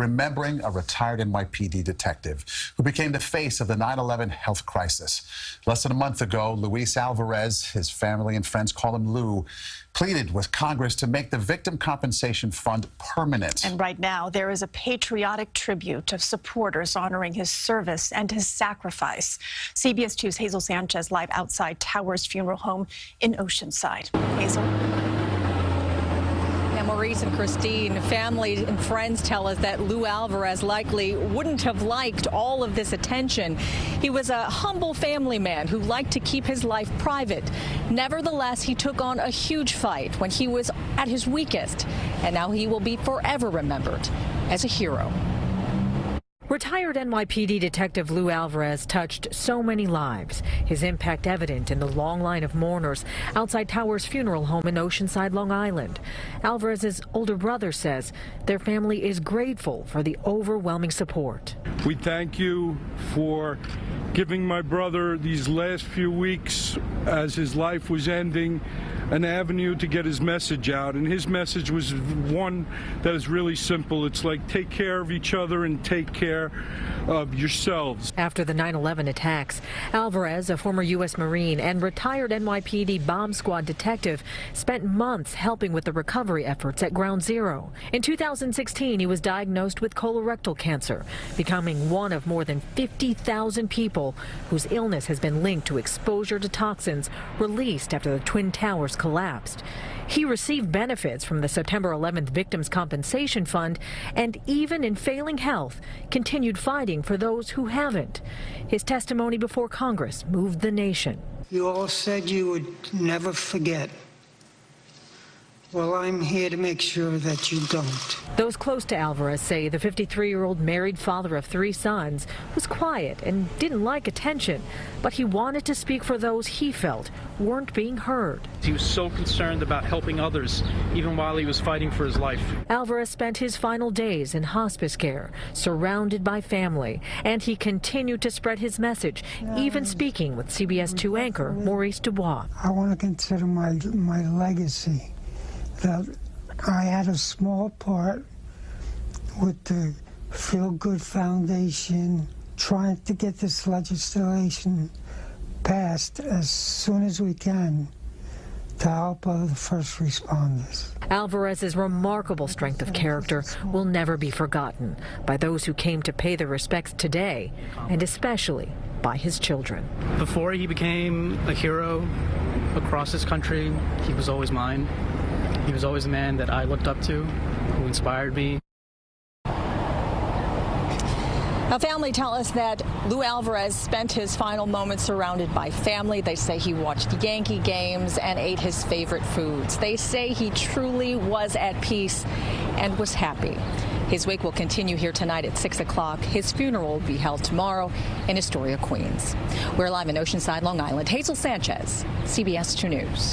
remembering a retired NYPD detective who became the face of the 9/11 health crisis. Less than a month ago, Lou Alvarez, his family and friends call him Lou, pleaded with Congress to make the Victim Compensation Fund permanent. And right now, there is a patriotic tribute of supporters honoring his service and his sacrifice. CBS 2's Hazel Sanchez live outside Towers Funeral Home in Oceanside. Hazel. Maurice and Christine, family and friends tell us that Lou Alvarez likely wouldn't have liked all of this attention. He was a humble family man who liked to keep his life private. Nevertheless, he took on a huge fight when he was at his weakest, and now he will be forever remembered as a hero. Retired NYPD Detective Lou Alvarez touched so many lives, his impact evident in the long line of mourners outside Towers Funeral Home in Oceanside, Long Island. Alvarez's older brother says their family is grateful for the overwhelming support. We thank you for giving my brother these last few weeks as his life was ending an avenue to get his message out, and his message was one that is really simple. It's like, take care of each other and take care of yourselves. After the 9/11 attacks, Alvarez, a former U.S. Marine and retired NYPD bomb squad detective, spent months helping with the recovery efforts at Ground Zero. In 2016, he was diagnosed with colorectal cancer, becoming one of more than 50,000 people whose illness has been linked to exposure to toxins released after the Twin Towers collapsed. He received benefits from the September 11th Victims Compensation Fund, and even in failing health, continued fighting for those who haven't. His testimony before Congress moved the nation. You all said you would never forget. Well, I'm here to make sure that you don't. Those close to Alvarez say the 53-year-old married father of 3 sons was quiet and didn't like attention, but he wanted to speak for those he felt weren't being heard. He was so concerned about helping others, even while he was fighting for his life. Alvarez spent his final days in hospice care, surrounded by family, and he continued to spread his message, even speaking with CBS 2 anchor Maurice Dubois. I want to consider my legacy that I had a small part with the Feel Good Foundation trying to get this legislation passed as soon as we can to help other first responders. Alvarez's remarkable strength of character will never be forgotten by those who came to pay their respects today, and especially by his children. Before he became a hero across this country, he was always mine. He was always a man that I looked up to, who inspired me. Now, family tell us that Lou Alvarez spent his final moments surrounded by family. They say he watched Yankee games and ate his favorite foods. They say he truly was at peace and was happy. His wake will continue here tonight at 6 o'clock. His funeral will be held tomorrow in Astoria, Queens. We're live in Oceanside, Long Island. Hazel Sanchez, CBS 2 News.